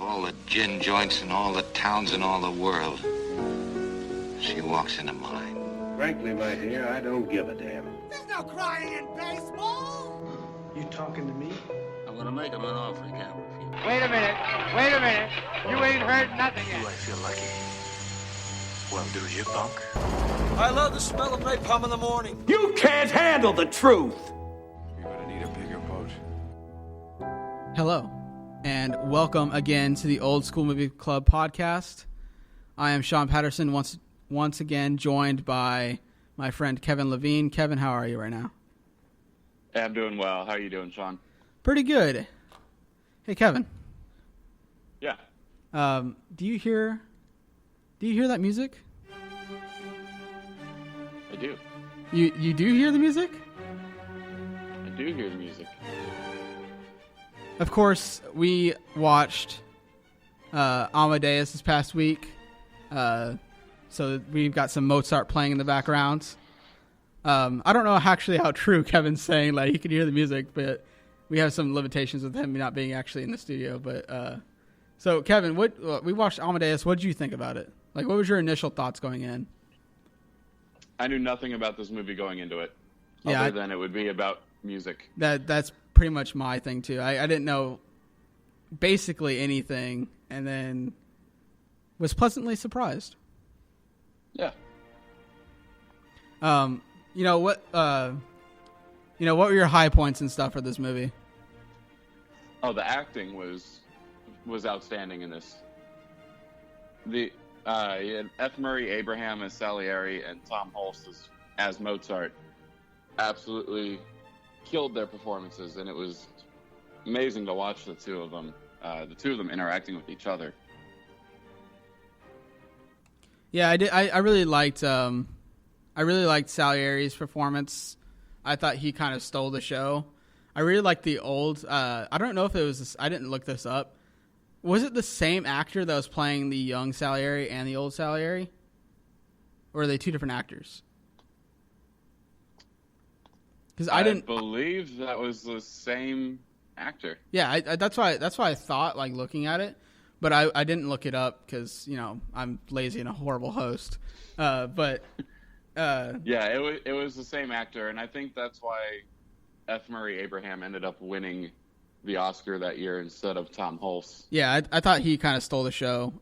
all the gin joints in all the towns in all the world, she walks into mine. Frankly, my dear, I don't give a damn. There's no crying in baseball. You talking to me? I'm gonna make him an offer again. Wait a minute. You ain't heard nothing yet. Do I feel lucky? Well, do you, punk? I love the smell of napalm in the morning. You can't handle the truth! You're gonna need a bigger boat. Hello, and welcome again to the Old School Movie Club podcast. I am Shawn Patterson, once again joined by my friend Kevin Levine. Kevin, how are you right now? Hey, I'm doing well. How are you doing, Shawn? Pretty good. Hey, Kevin. Yeah. Do you hear that music? I do. You do hear the music? I do hear the music. Of course, we watched Amadeus this past week, so we've got some Mozart playing in the background. I don't know actually how true Kevin's saying, like, he could hear the music, but we have some limitations with him not being actually in the studio. But so, Kevin, we watched Amadeus. What did you think about it? Like, what was your initial thoughts going in? I knew nothing about this movie going into it, other than it would be about music. That's pretty much my thing, too. I didn't know basically anything, and then was pleasantly surprised. Yeah. What were your high points and stuff for this movie? Oh, the acting was outstanding in this. You had F. Murray Abraham as Salieri and Tom Hulce as Mozart. Absolutely killed their performances, and it was amazing to watch the two of them interacting with each other. Yeah, I did. I really liked Salieri's performance. I thought he kind of stole the show. I really liked the old. I don't know if it was. I didn't look this up. Was it the same actor that was playing the young Salieri and the old Salieri, or are they two different actors? Because I didn't believe that was the same actor. Yeah, that's why I thought, like, looking at it, but I didn't look it up because I'm lazy and a horrible host. Yeah, it was the same actor, and I think that's why F. Murray Abraham ended up winning the Oscar that year instead of Tom Hulce. Yeah, I thought he kind of stole the show.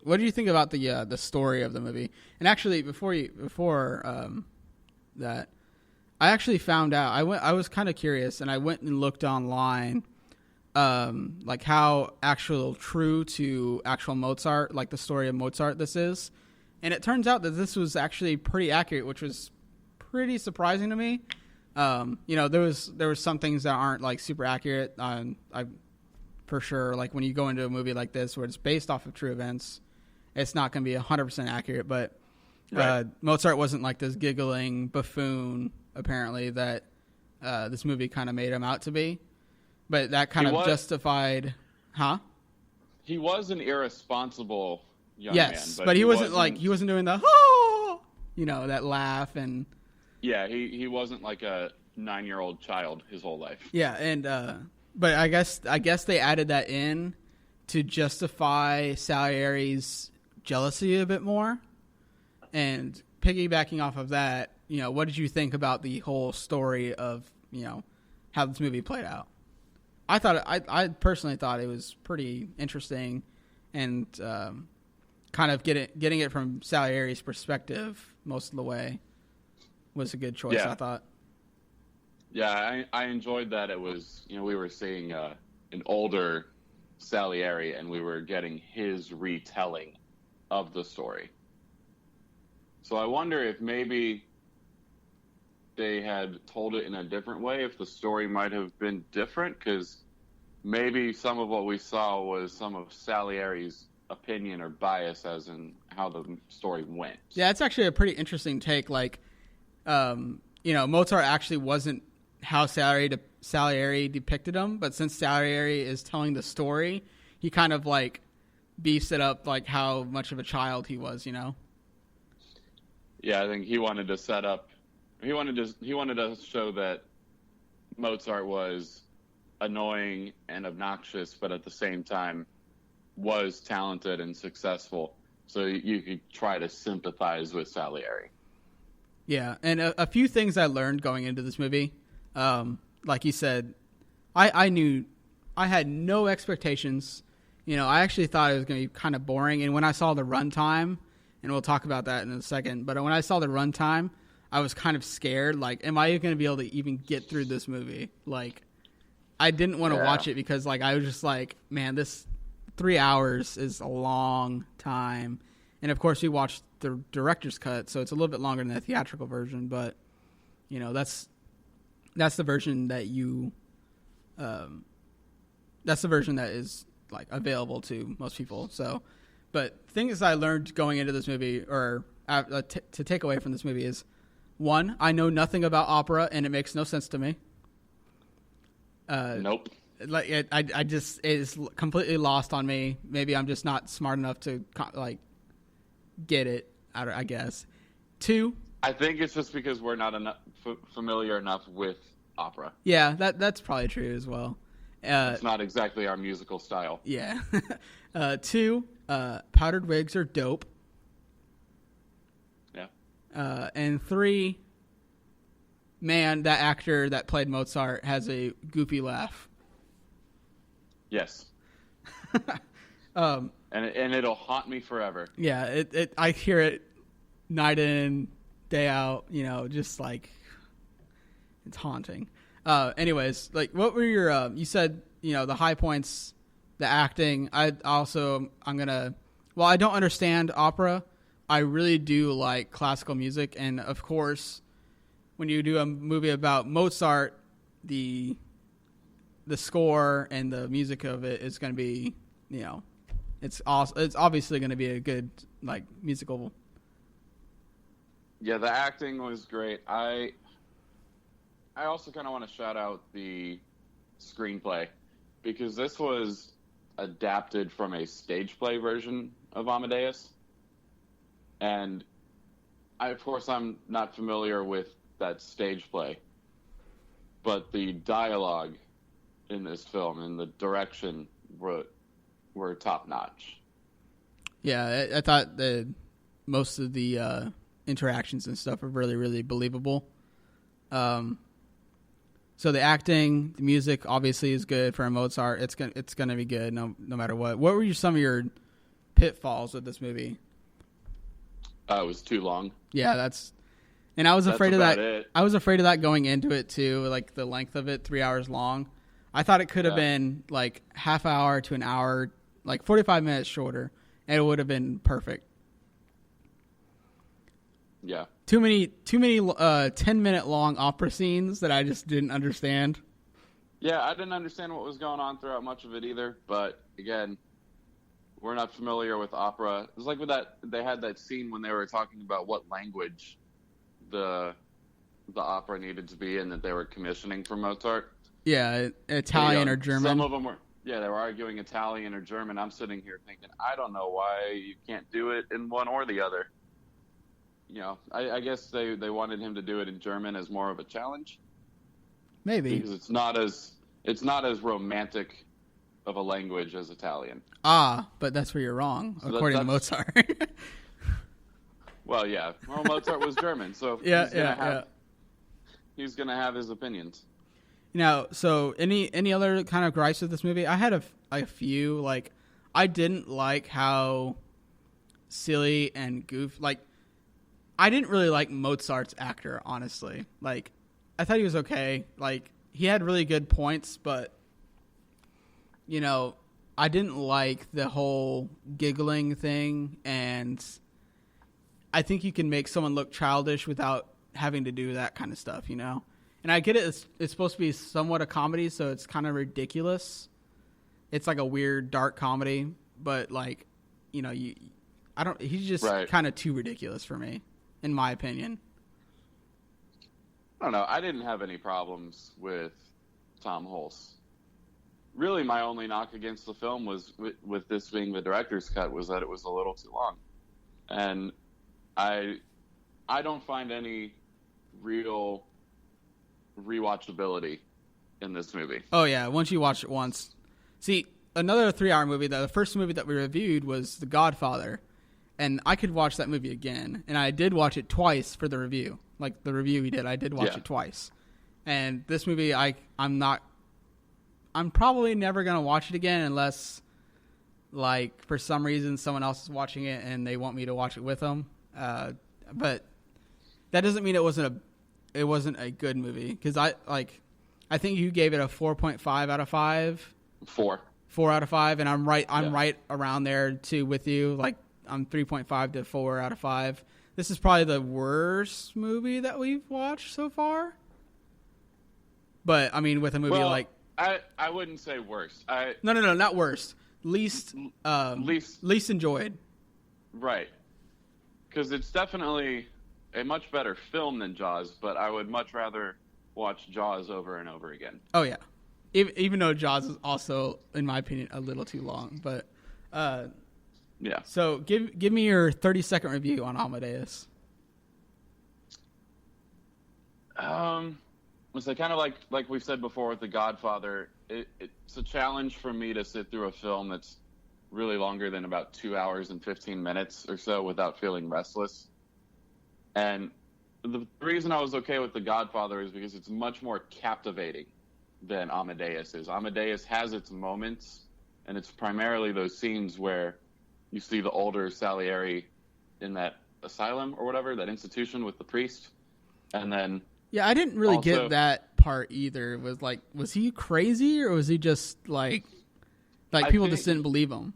What did you think about the story of the movie? And actually, before that, I actually found out. I was kind of curious, and I went and looked online, like how true to actual Mozart, like the story of Mozart, this is. And it turns out that this was actually pretty accurate, which was pretty surprising to me. There was some things that aren't, like, super accurate. For sure, like, when you go into a movie like this where it's based off of true events, it's not going to be 100% accurate. But right. Mozart wasn't like this giggling buffoon, apparently, that this movie kind of made him out to be. But that kind of justified, huh? He was an irresponsible young man. Yes, but he wasn't doing the that laugh and. Yeah, he wasn't like a 9-year-old child his whole life. Yeah, and but I guess they added that in to justify Salieri's jealousy a bit more. And piggybacking off of that, what did you think about the whole story of how this movie played out? I personally thought it was pretty interesting, and kind of getting it from Salieri's perspective most of the way was a good choice. Yeah. I thought. Yeah, I enjoyed that. It was, we were seeing an older Salieri, and we were getting his retelling of the story. So I wonder if maybe they had told it in a different way, if the story might have been different, because maybe some of what we saw was some of Salieri's opinion or bias as in how the story went. Yeah, it's actually a pretty interesting take. Like, Mozart actually wasn't how Salieri depicted him, but since Salieri is telling the story, he kind of, like, beefs it up like how much of a child he was, Yeah, I think he wanted to set up. He wanted to show that Mozart was annoying and obnoxious, but at the same time was talented and successful, so you could try to sympathize with Salieri. Yeah, and a few things I learned going into this movie, like you said, I knew I had no expectations. I actually thought it was going to be kind of boring, and when I saw the runtime, and we'll talk about that in a second, but when I saw the runtime, I was kind of scared. Like, am I going to be able to even get through this movie? Like, I didn't want to watch it because, like, I was just like, man, this 3 hours is a long time. And, of course, we watched the director's cut, so it's a little bit longer than the theatrical version. But, that's the version that that's the version that is, like, available to most people. So, but things I learned going into this movie, or to take away from this movie is, one, I know nothing about opera, and it makes no sense to me. Nope. Like I just, it's completely lost on me. Maybe I'm just not smart enough to like get it. I guess. Two. I think it's just because we're not enough familiar enough with opera. Yeah, that's probably true as well. It's not exactly our musical style. Yeah. Two. Powdered wigs are dope. Yeah. And three. Man, that actor that played Mozart has a goofy laugh. Yes. And it'll haunt me forever. Yeah, I hear it night in, day out, just like it's haunting. Anyways, like what were your you said, the high points, the acting. I don't understand opera. I really do like classical music, and of course, when you do a movie about Mozart, the score and the music of it is going to be, it's obviously going to be a good, like, musical. Yeah, the acting was great. I also kind of want to shout out the screenplay, because this was adapted from a stage play version of Amadeus. And of course, I'm not familiar with that stage play, but the dialogue in this film and the direction were top notch. Yeah, I thought most of the interactions and stuff are really, really believable. So the acting, the music obviously is good for a Mozart. It's gonna be good no matter what. What were some of your pitfalls with this movie? It was too long. Yeah, and I was afraid of that. It. I was afraid of that going into it too, like the length of it, 3 hours long. I thought it could have been like half hour to an hour, like 45 minutes shorter, and it would have been perfect. Yeah. Too many 10-minute long opera scenes that I just didn't understand. Yeah, I didn't understand what was going on throughout much of it either, but again, we're not familiar with opera. It was like with that, they had that scene when they were talking about what language the opera needed to be in that they were commissioning for Mozart. Yeah, Italian or German. Some of them were, they were arguing Italian or German. I'm sitting here thinking, I don't know why you can't do it in one or the other. I guess they wanted him to do it in German as more of a challenge. Maybe. Because it's not as romantic of a language as Italian. But that's where you're wrong, so according to Mozart. Well, yeah. Well, Mozart was German, so he's going to have his opinions. Now, so any other kind of gripes with this movie? I had a few. Like, I didn't like how silly and like, I didn't really like Mozart's actor, honestly. Like, I thought he was okay. Like, he had really good points, but, I didn't like the whole giggling thing, and I think you can make someone look childish without having to do that kind of stuff, And I get it, it's supposed to be somewhat a comedy, so it's kind of ridiculous. It's like a weird, dark comedy, but, like, he's just kind of too ridiculous for me, in my opinion. I don't know. I didn't have any problems with Tom Hulce. Really, my only knock against the film was with this being the director's cut was that it was a little too long, and I don't find any real rewatchability in this movie. Oh yeah, once you watch it once, see, another 3-hour movie. The first movie that we reviewed was The Godfather, and I could watch that movie again. And I did watch it twice for the review. Like the review we did, I did watch it twice. And this movie, I'm probably never gonna watch it again unless, like, for some reason someone else is watching it and they want me to watch it with them. But that doesn't mean it wasn't a good movie, because I think you gave it a 4.5 out of 5. 4 out of 5, and I'm right around there too with you. Like, I'm 3.5 to 4 out of 5. This is probably the worst movie that we've watched so far. But I mean, with a movie like, I wouldn't say worst. No, not worst. Least enjoyed. Right. Because it's definitely a much better film than Jaws, but I would much rather watch Jaws over and over again. Oh yeah, even though Jaws is also, in my opinion, a little too long. But yeah. So give me your 30-second review on Amadeus. So kind of like we've said before with The Godfather, it's a challenge for me to sit through a film that's really longer than about 2 hours and 15 minutes or so without feeling restless. And the reason I was okay with The Godfather is because it's much more captivating than Amadeus is. Amadeus has its moments, and it's primarily those scenes where you see the older Salieri in that asylum or whatever, that institution with the priest. And then... Yeah, I didn't really get that part either. Was he crazy, or was he just like people just didn't believe him?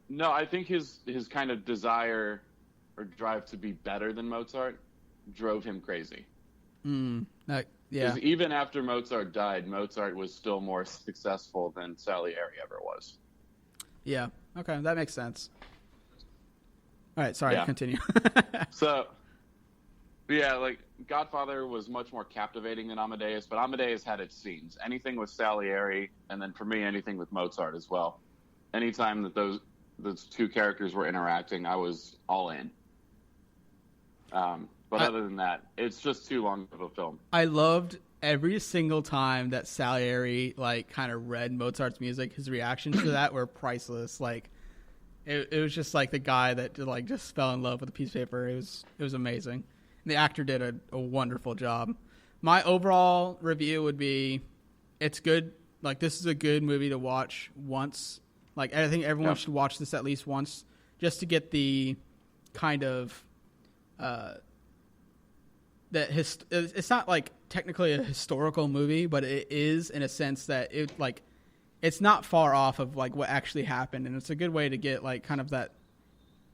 No, I think his kind of desire or drive to be better than Mozart drove him crazy. Yeah. Because even after Mozart died, Mozart was still more successful than Salieri ever was. Yeah. Okay, that makes sense. All right, sorry, continue. So, yeah, like, Godfather was much more captivating than Amadeus, but Amadeus had its scenes. Anything with Salieri, and then for me, anything with Mozart as well. Anytime that those two characters were interacting, I was all in. But other than that, it's just too long of a film. I loved every single time that Salieri kind of read Mozart's music. His reactions to that were priceless. Like, it was just like the guy that just fell in love with a piece of paper. It was amazing. And the actor did a wonderful job. My overall review would be, it's good. Like, this is a good movie to watch once. Like, I think everyone should watch this at least once, just to get the kind of it's not like technically a historical movie, but it is in a sense that it's not far off of like what actually happened, and it's a good way to get like kind of that,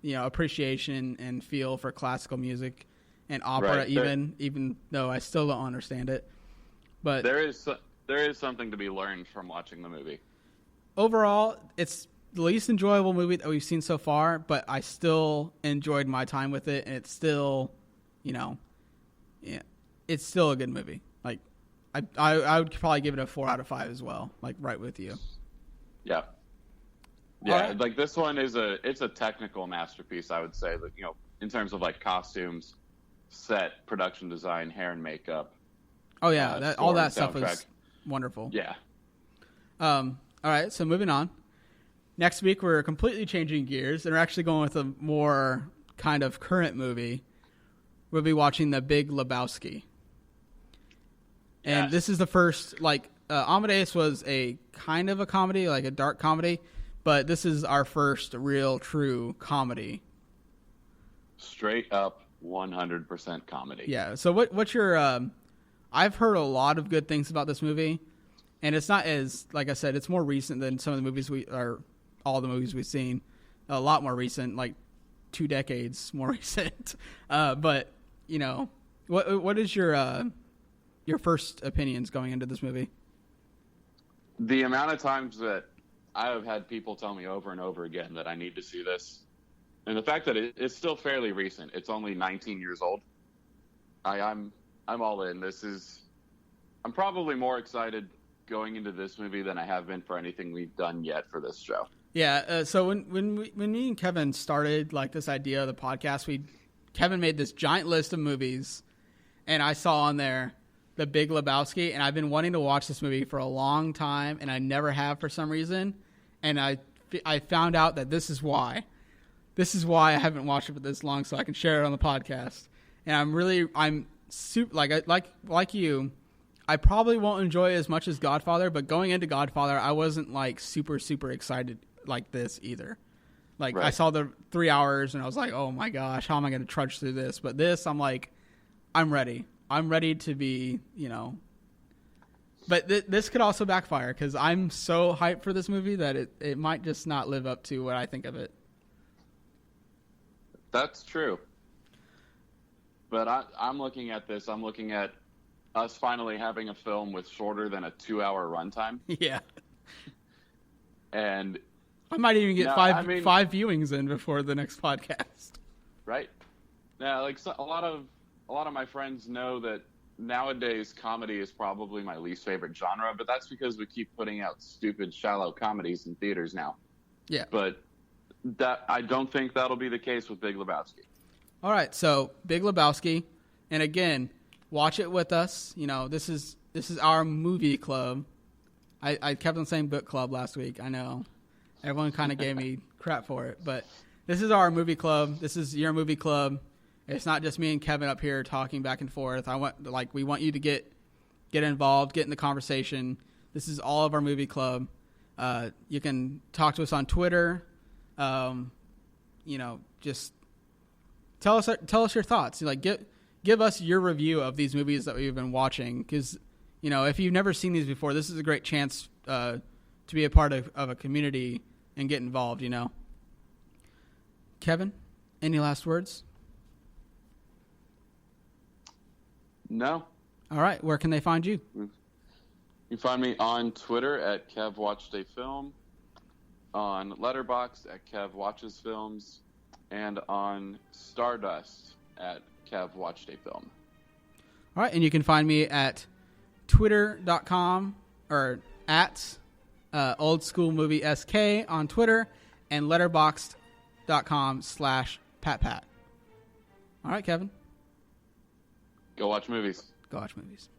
appreciation and feel for classical music and opera, right. even though I still don't understand it. But there is something to be learned from watching the movie. Overall, it's the least enjoyable movie that we've seen so far, but I still enjoyed my time with it, and it's still, it's still a good movie. Like, I would probably give it a 4 out of 5 as well, like right with you. Yeah. Yeah, right. Like this one it's a technical masterpiece, I would say, that, in terms of like costumes, set, production design, hair and makeup. Oh yeah, all that stuff was wonderful. Yeah. All right, so moving on. Next week we're completely changing gears, and we're actually going with a more kind of current movie. We'll be watching The Big Lebowski. And yes. This is the first, Amadeus was a kind of a comedy, like a dark comedy, but this is our first real, true comedy. Straight up 100% comedy. Yeah, so what's your, I've heard a lot of good things about this movie, and it's not as, like I said, it's more recent than some of the movies all the movies we've seen. A lot more recent, like 2 decades more recent. But, what is your first opinions going into this movie? The amount of times that I have had people tell me over and over again that I need to see this, and the fact that it's still fairly recent. It's only 19 years old. I'm all in. I'm probably more excited going into this movie than I have been for anything we've done yet for this show. Yeah. So when me and Kevin started this idea of the podcast, Kevin made this giant list of movies, and I saw on there The Big Lebowski, and I've been wanting to watch this movie for a long time, and I never have for some reason. and I found out that this is why. This is why I haven't watched it for this long, so I can share it on the podcast. And I'm super like you. I probably won't enjoy it as much as Godfather, but going into Godfather, I wasn't like super excited like this either. Like I saw the 3 hours and I was like, oh my gosh, how am I going to trudge through this? But this, I'm like, I'm ready. I'm ready to be, But this could also backfire because I'm so hyped for this movie that it might just not live up to what I think of it. That's true. But I'm looking at this. I'm looking at us finally having a film with shorter than a 2-hour runtime. Yeah. And I might even get five viewings in before the next podcast. Right. Now, like a lot of my friends know that nowadays comedy is probably my least favorite genre, but that's because we keep putting out stupid, shallow comedies in theaters now. Yeah. But I don't think that'll be the case with Big Lebowski. All right, so Big Lebowski, and again, watch it with us. This is our movie club. I kept on saying book club last week. I know everyone kind of gave me crap for it, but this is our movie club. This is your movie club. It's not just me and Kevin up here talking back and forth. We want you to get involved, get in the conversation. This is all of our movie club. You can talk to us on Twitter. Just tell us your thoughts. Like give us your review of these movies that we've been watching, because if you've never seen these before, this is a great chance to be a part of a community and get involved. Kevin, any last words? No. All right, where can they find you? You can find me on Twitter at KevWatchedAFilm, on Letterboxd at KevWatchesFilms, and on Stardust at KevWatchedAFilm. All right, and you can find me at twitter.com or at OldSkoolMovieSK on Twitter and letterboxd.com/PatPat. All right, Kevin. Go watch movies. Go watch movies.